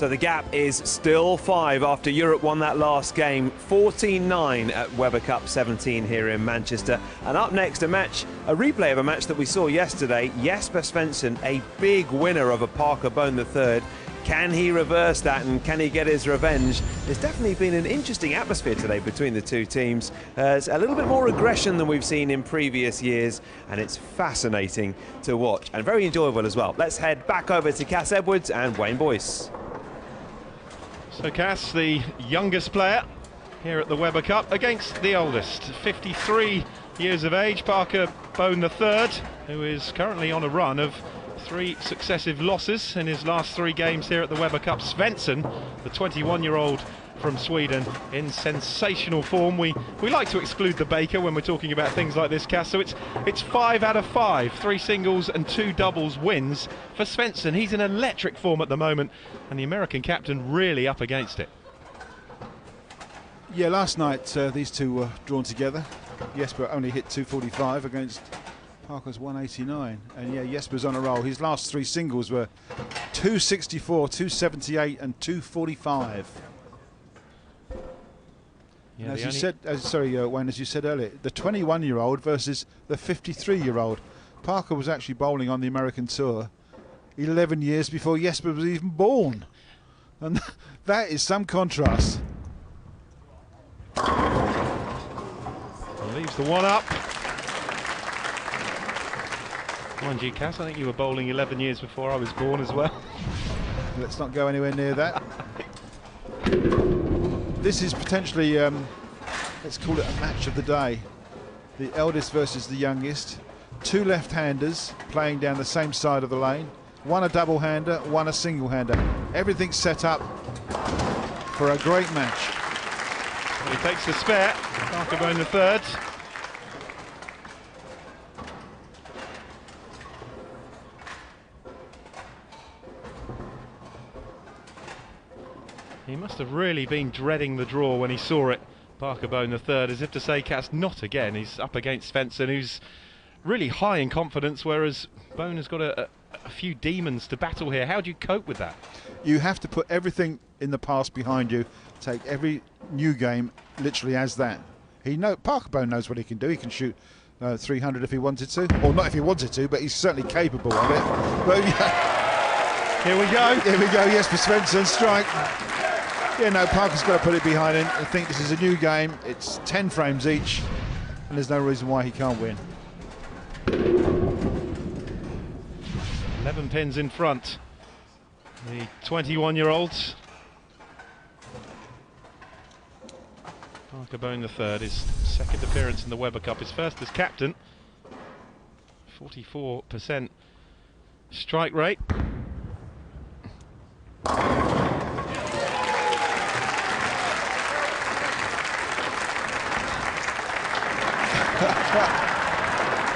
So the gap is still 5 after Europe won that last game, 14-9 at Weber Cup 17 here in Manchester. And up next, a replay of a match that we saw yesterday. Jesper Svensson, a big winner of a Parker Bohn III. Can he reverse that and can he get his revenge? There's definitely been an interesting atmosphere today between the two teams. It's a little bit more aggression than we've seen in previous years, and it's fascinating to watch and very enjoyable as well. Let's head back over to Cass Edwards and Wayne Boyce. So Cass, the youngest player here at the Weber Cup, against the oldest, 53 years of age, Parker Bohn III, who is currently on a run of 3 successive losses in his last 3 games here at the Weber Cup. Svensson, the 21-year-old from Sweden, in sensational form. We like to exclude the baker when we're talking about things like this, Cass. So it's 5 out of 5, 3 singles and 2 doubles wins for Svensson. He's in electric form at the moment, and the American captain really up against it. Yeah, last night these two were drawn together. Jesper only hit 245 against Parker's 189, and yeah, Jesper's on a roll. His last 3 singles were 264, 278 and 245. Yeah, as you said, Wayne, as you said earlier, the 21-year-old versus the 53-year-old. Parker was actually bowling on the American tour 11 years before Jesper was even born, and that is some contrast. He leaves the one up. Mind you, Cass, I think you were bowling 11 years before I was born as well. Let's not go anywhere near that. This is potentially, let's call it a match of the day. The eldest versus the youngest. 2 left-handers playing down the same side of the lane. One a double-hander, one a single-hander. Everything's set up for a great match. Well, he takes the spare, Parker Bohn III. He must have really been dreading the draw when he saw it, Parker Bohn III, as if to say, Cass, not again. He's up against Svensson, who's really high in confidence, whereas Bohn has got a few demons to battle here. How do you cope with that? You have to put everything in the past behind you, take every new game literally as that. Parker Bohn knows what he can do. He can shoot 300 if he wanted to, or not if he wanted to, but he's certainly capable of it. But yeah. Here we go. Here we go, yes, for Svensson, strike. Yeah, no, Parker's got to put it behind him. I think this is a new game. It's 10 frames each, and there's no reason why he can't win. 11 pins in front. The 21-year-olds. Parker Bohn III, his second appearance in the Weber Cup, his first as captain. 44% strike rate.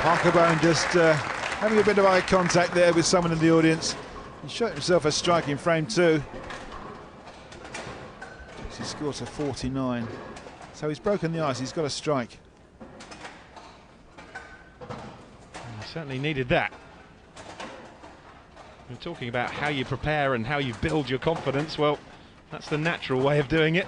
Parker Bohn just having a bit of eye contact there with someone in the audience. He shot himself a strike in frame 2. He scores a 49. So he's broken the ice, he's got a strike. He certainly needed that. We're talking about how you prepare and how you build your confidence. Well, that's the natural way of doing it.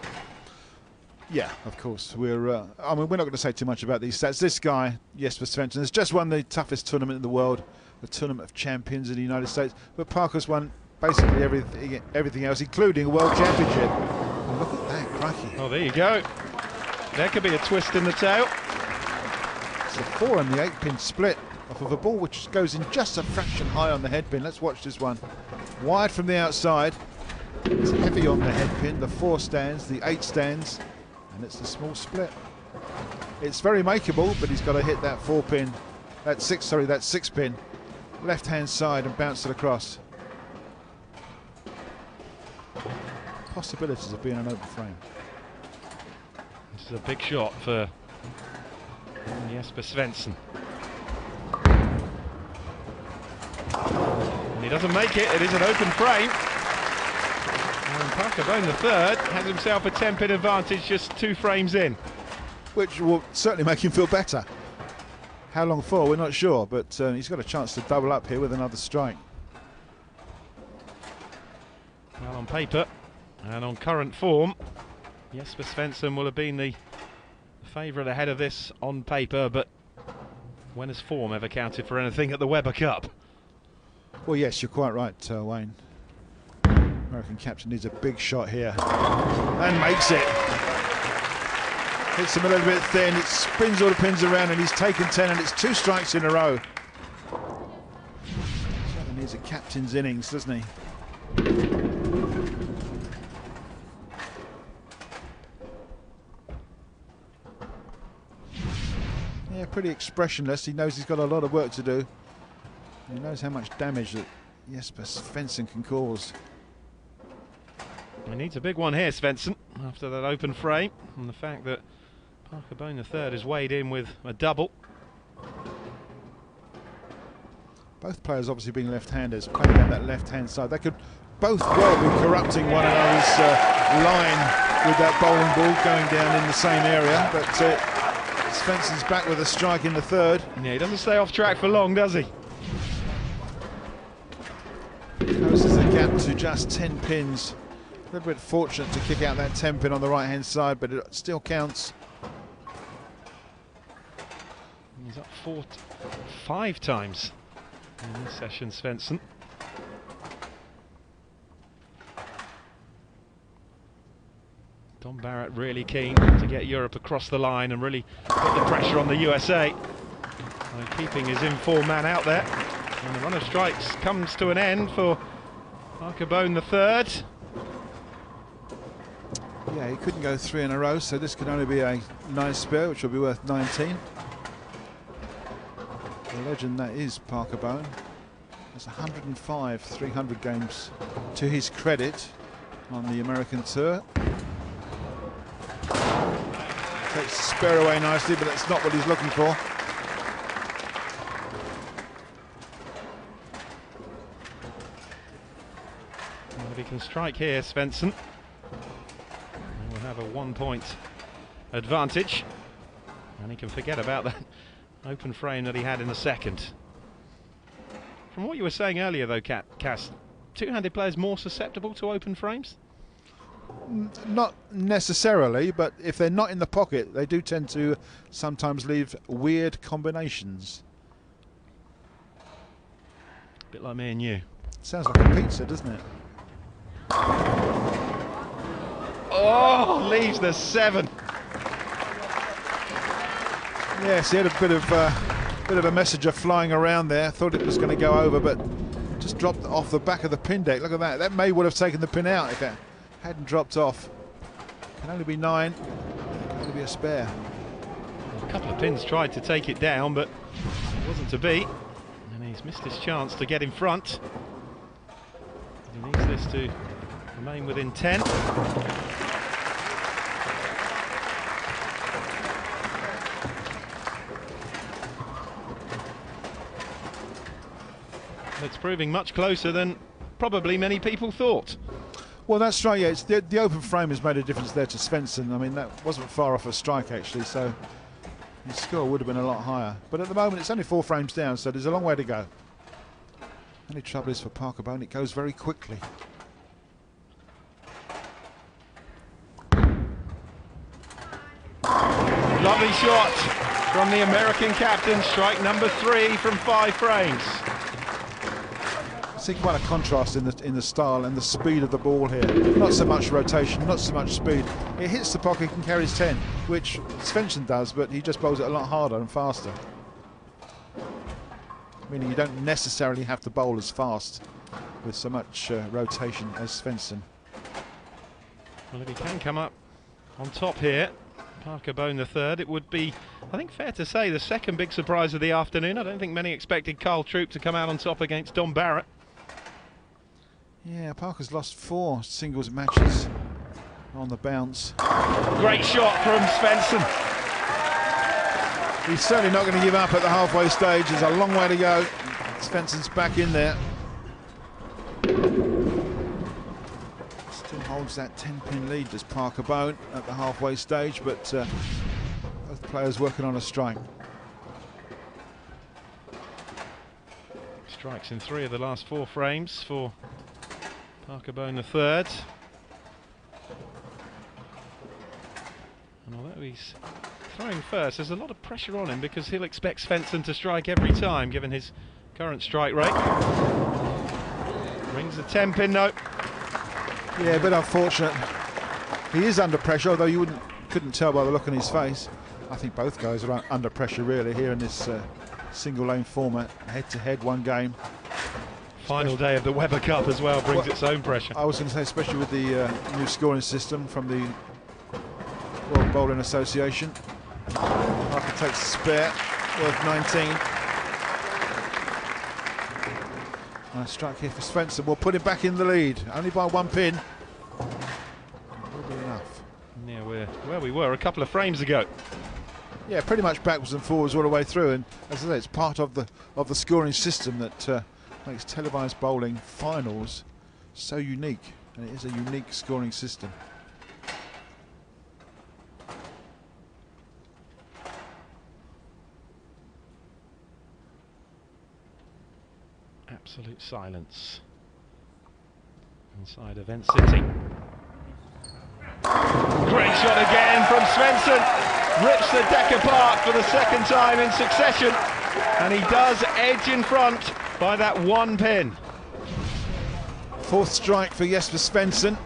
Yeah, of course. I mean, we're not going to say too much about these stats. This guy, Jesper Svensson, has just won the toughest tournament in the world, the Tournament of Champions in the United States. But Parker's won basically everything else, including a World Championship. And look at that, crikey. Oh, there you go. There could be a twist in the tail. It's a 4 and the 8-pin split off of a ball which goes in just a fraction high on the headpin. Let's watch this one. Wide from the outside. It's heavy on the headpin. The 4 stands, the 8 stands. And it's the small split. It's very makeable, but he's got to hit that 4-pin, that 6-pin, left-hand side and bounce it across. Possibilities of being an open frame. This is a big shot for Jesper Svensson. And he doesn't make it. It is an open frame. And Parker Bohn III has himself a 10-pin advantage just 2 frames in. Which will certainly make him feel better. How long for, we're not sure, but he's got a chance to double up here with another strike. Well, On paper and on current form, Jesper Svensson will have been the favourite ahead of this on paper, but when has form ever counted for anything at the Weber Cup? Well, yes, you're quite right, Wayne. American captain needs a big shot here and makes it. Hits him a little bit thin, it spins all the pins around, and he's taken 10, and it's 2 strikes in a row. Certainly needs a captain's innings, doesn't he? Yeah, pretty expressionless. He knows he's got a lot of work to do. He knows how much damage that Jesper Svensson can cause. He needs a big one here, Svensson, after that open frame, and the fact that Parker Bohn III is weighed in with a double. Both players obviously being left-handers, playing down that left-hand side. They could both well be corrupting one another's line with that bowling ball going down in the same area, but Svensson's back with a strike in the third. Yeah, he doesn't stay off track for long, does he? Closes the gap to just 10 pins. A little bit fortunate to kick out that 10 pin on the right-hand side, but it still counts. He's up 5 times in this session, Svensson. Don Barrett really keen to get Europe across the line and really put the pressure on the USA by keeping his in-form man out there. And the run of strikes comes to an end for Parker Bohn III. Yeah, he couldn't go 3 in a row, so this could only be a 9 spare, which will be worth 19. The legend that is Parker Bohn. There's 105 300 games to his credit on the American tour. Takes the spare away nicely, but that's not what he's looking for. Well, if he can strike here, Svensson will have a 1-point advantage, and he can forget about that open frame that he had in the second. From what you were saying earlier though, Cass, two-handed players more susceptible to open frames? Not necessarily, but if they're not in the pocket, they do tend to sometimes leave weird combinations. A bit like me and you. Sounds like a pizza, doesn't it? Oh, leaves the 7. Yes, he had a bit of a messenger flying around there. Thought it was going to go over, but just dropped off the back of the pin deck. Look at that. That may would have taken the pin out if it hadn't dropped off. Can only be 9. Can only be a spare. A couple of pins tried to take it down, but it wasn't to be. And he's missed his chance to get in front. He needs this to remain within 10. It's proving much closer than probably many people thought. Well, that's right, yeah. It's the open frame has made a difference there to Svensson. I mean, that wasn't far off a strike, actually, so his score would have been a lot higher. But at the moment, it's only 4 frames down, so there's a long way to go. Only trouble is for Parker Bohn, it goes very quickly. Lovely shot from the American captain, strike number 3 from 5 frames. I see quite a contrast in the style and the speed of the ball here. Not so much rotation, not so much speed. It hits the pocket and carries 10, which Svensson does, but he just bowls it a lot harder and faster. Meaning you don't necessarily have to bowl as fast with so much rotation as Svensson. Well, if he can come up on top here, Parker Bohn III, it would be, I think, fair to say, the second big surprise of the afternoon. I don't think many expected Carl Troop to come out on top against Don Barrett. Yeah, Parker's lost 4 singles matches on the bounce. Great shot from Svensson. He's certainly not going to give up at the halfway stage. There's a long way to go. Svensson's back in there. Still holds that 10-pin lead, does Parker Bohn at the halfway stage, but both players working on a strike. Strikes in 3 of the last 4 frames for Bohn III. And although he's throwing first, there's a lot of pressure on him because he'll expect Svensson to strike every time, given his current strike rate. Rings the 10-pin note. Yeah, a bit unfortunate. He is under pressure, although you couldn't tell by the look on his face. I think both guys are under pressure really here in this single lane format, head-to-head, one game. Final day of the Weber Cup as well brings its own pressure. I was going to say, especially with the new scoring system from the World Bowling Association. Parker takes a spare, worth 19. Nice strike here for Svensson. We'll put him back in the lead, only by 1 pin. Will be enough. Yeah, we're where we were a couple of frames ago. Yeah, pretty much backwards and forwards all the way through, and as I say, it's part of the scoring system that makes televised bowling finals so unique, and it is a unique scoring system. Absolute silence inside Event City. Great shot again from Svensson. Rips the deck apart for the second time in succession, and he does edge in front by that 1 pin. 4th strike for Jesper Svensson.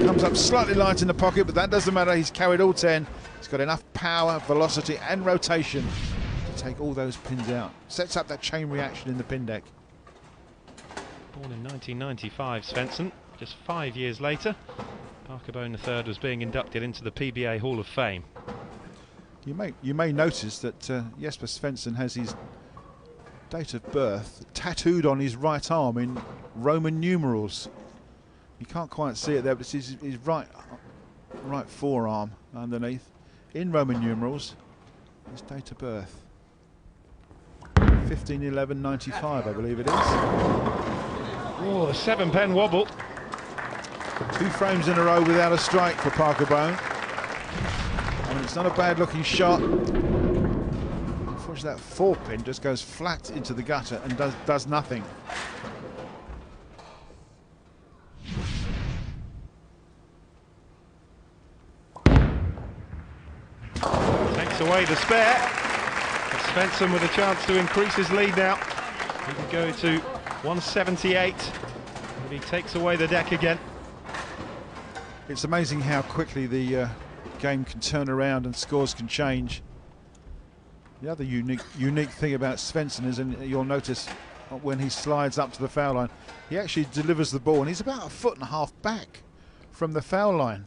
Comes up slightly light in the pocket, but that doesn't matter. He's carried all 10. He's got enough power, velocity and rotation to take all those pins out. Sets up that chain reaction in the pin deck. Born in 1995, Svensson. Just 5 years later, Bohn III was being inducted into the PBA Hall of Fame. You may notice that Jesper Svensson has his date of birth tattooed on his right arm in Roman numerals. You can't quite see it there, but it's his right forearm underneath in Roman numerals. His date of birth, 15/11/95, I believe it is. Oh, the 7-pen wobble. 2 frames in a row without a strike for Bohn. I mean, it's not a bad looking shot. Unfortunately, that 4-pin just goes flat into the gutter and does nothing. Takes away the spare. But Svensson with a chance to increase his lead now. He can go to 178. But he takes away the deck again. It's amazing how quickly the game can turn around and scores can change. The other unique thing about Svensson is, and you'll notice when he slides up to the foul line, he actually delivers the ball, and he's about 1.5 feet back from the foul line.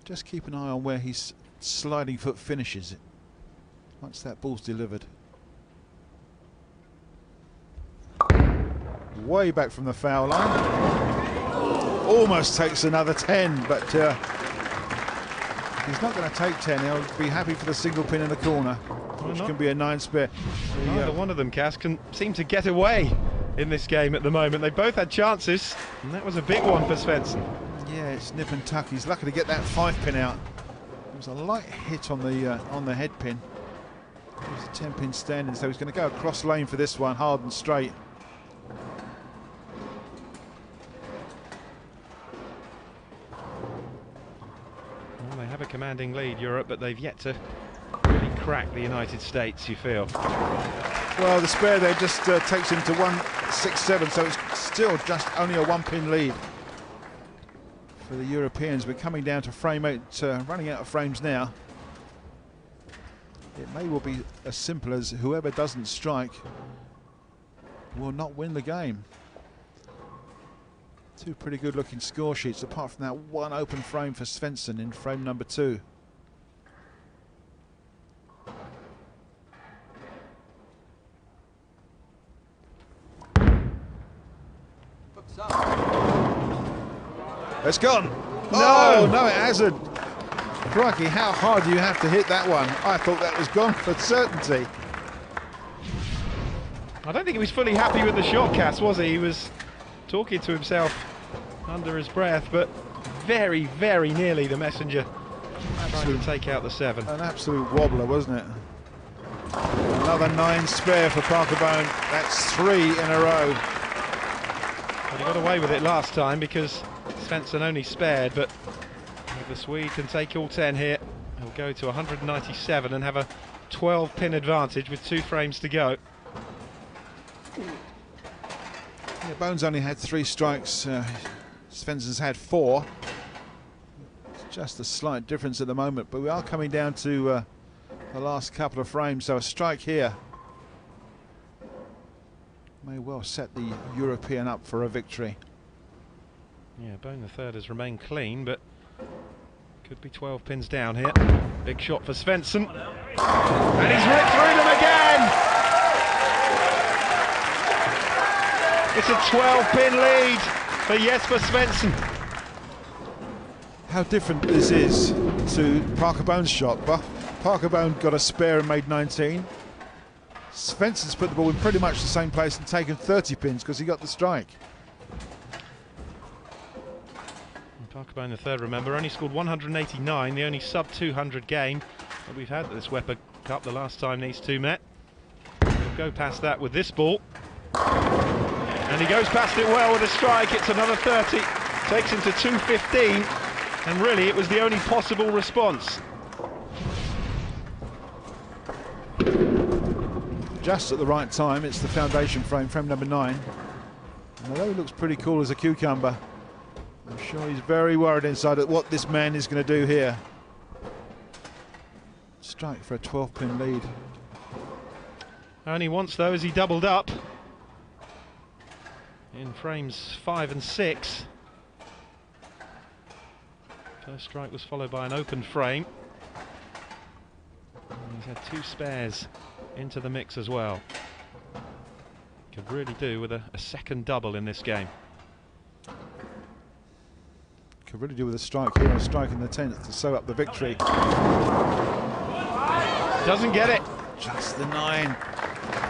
Just keep an eye on where his sliding foot finishes it once that ball's delivered. Way back from the foul line. Almost takes another 10, but he's not going to take 10. He'll be happy for the single pin in the corner, which can be a 9 spare. Neither one of them, Cass, can seem to get away in this game at the moment. They both had chances, and that was a big one for Svensson. Yeah, it's nip and tuck. He's lucky to get that 5-pin out. It was a light hit on the head pin. It was a 10-pin standing, so he's going to go across lane for this one, hard and straight. Well, they have a commanding lead, Europe, but they've yet to really crack the United States, you feel. Well, the spare there just takes him to 167, so it's still just only a 1-pin lead for the Europeans. We're coming down to frame 8, running out of frames now. It may well be as simple as whoever doesn't strike will not win the game. 2 pretty good looking score sheets, apart from that 1 open frame for Svensson in frame number 2. It's gone. No, no, it hasn't. Crikey, how hard do you have to hit that one? I thought that was gone for certainty. I don't think he was fully happy with the shot, Cass, was he? He was talking to himself under his breath, but very, very nearly the messenger trying to take out the 7. An absolute wobbler, wasn't it? Another 9 spare for Parker Bohn. That's 3 in a row. Well, he got away with it last time because Svensson only spared, but if the Swede can take all 10 here, he'll go to 197 and have a 12-pin advantage with 2 frames to go. Yeah, Bohn's only had 3 strikes. Svensson's had 4. It's just a slight difference at the moment, but we are coming down to the last couple of frames, so a strike here may well set the European up for a victory. Yeah, Bohn III has remained clean, but could be 12 pins down here. Big shot for Svensson. And he's ripped through them again! It's a 12-pin lead for Jesper Svensson. How different this is to Parker Bohn's shot. Parker Bohn got a spare and made 19. Svensson's put the ball in pretty much the same place and taken 30 pins because he got the strike. And Parker Bohn III, remember, only scored 189, the only sub-200 game that we've had at this Weber Cup the last time these two met. He'll go past that with this ball. And he goes past it well with a strike. It's another 30, takes him to 215, and really it was the only possible response. Just at the right time. It's the foundation frame, frame number 9. And although he looks pretty cool as a cucumber, I'm sure he's very worried inside at what this man is going to do here. Strike for a 12-pin lead. Only once though, as he doubled up in frames 5 and 6. First strike was followed by an open frame. And he's had 2 spares into the mix as well. Could really do with a second double in this game. Could really do with a strike here, a strike in the 10th to sew up the victory. Doesn't get it. Just the 9.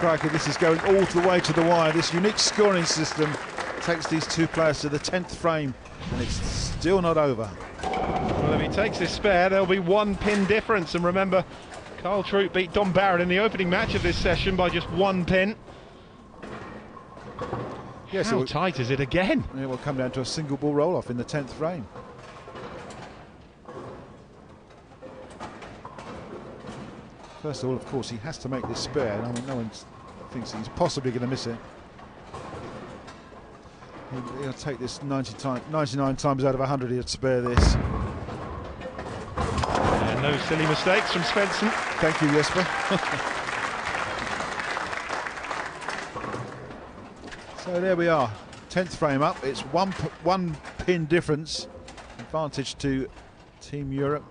Crikey, this is going all the way to the wire. This unique scoring system takes these 2 players to the 10th frame, and it's still not over. Well, if he takes this spare, there'll be 1 pin difference. And remember, Carl Troop beat Don Barrett in the opening match of this session by just 1 pin. Yeah, How tight is it again? It will come down to a single ball roll-off in the 10th frame. First of all, of course, he has to make this spare. No one thinks he's possibly going to miss it. He'll take this 99 times out of 100. He'd spare this. And no silly mistakes from Svensson. Thank you, Jesper. So there we are, 10th frame up. It's one pin difference, advantage to Team Europe.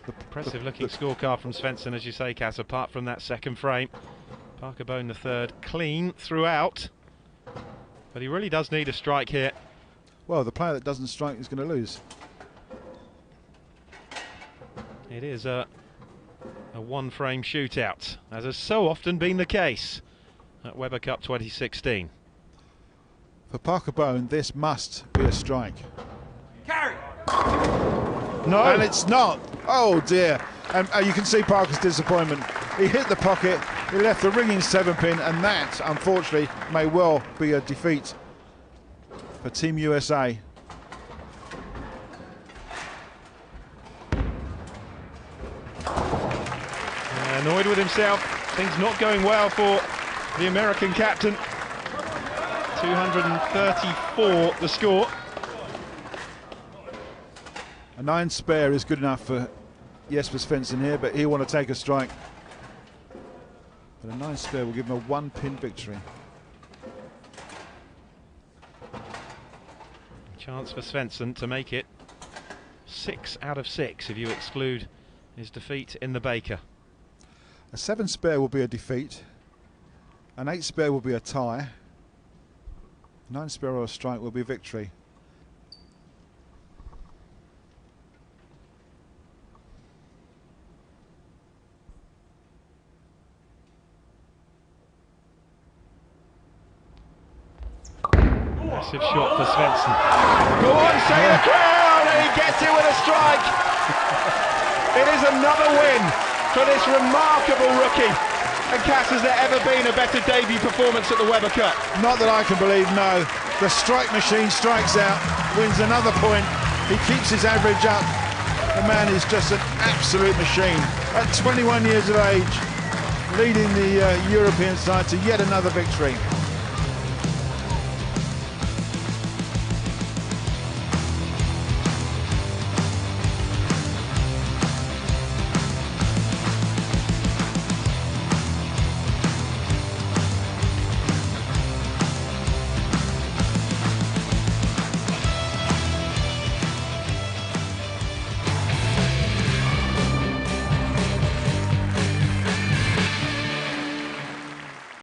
Impressive looking scorecard from Svensson, as you say, Cass, apart from that second frame. Parker Bohn III clean throughout, but he really does need a strike here. Well, the player that doesn't strike is going to lose. It is a 1-frame shootout, as has so often been the case at Weber Cup 2016. For Parker Bohn, this must be a strike. Carry! No! And it's not! Oh dear! And you can see Parker's disappointment. He hit the pocket, he left the ringing 7-pin, and that, unfortunately, may well be a defeat for Team USA. Annoyed with himself, things not going well for the American captain. 234 the score. A 9 spare is good enough for Jesper Svensson here, but he'll want to take a strike. But a 9 spare will give him a 1-pin victory. Chance for Svensson to make it 6 out of 6 if you exclude his defeat in the Baker. A 7 spare will be a defeat. An 8 spare will be a tie. 9 spare or a strike will be victory. Massive shot for Svensson. Go on, say the crown, and he gets it with a strike. It is another win for this remarkable rookie. And Cass, has there ever been a better debut performance at the Weber Cup? Not that I can believe, no. The strike machine strikes out, wins another point. He keeps his average up. The man is just an absolute machine. At 21 years of age, leading the European side to yet another victory.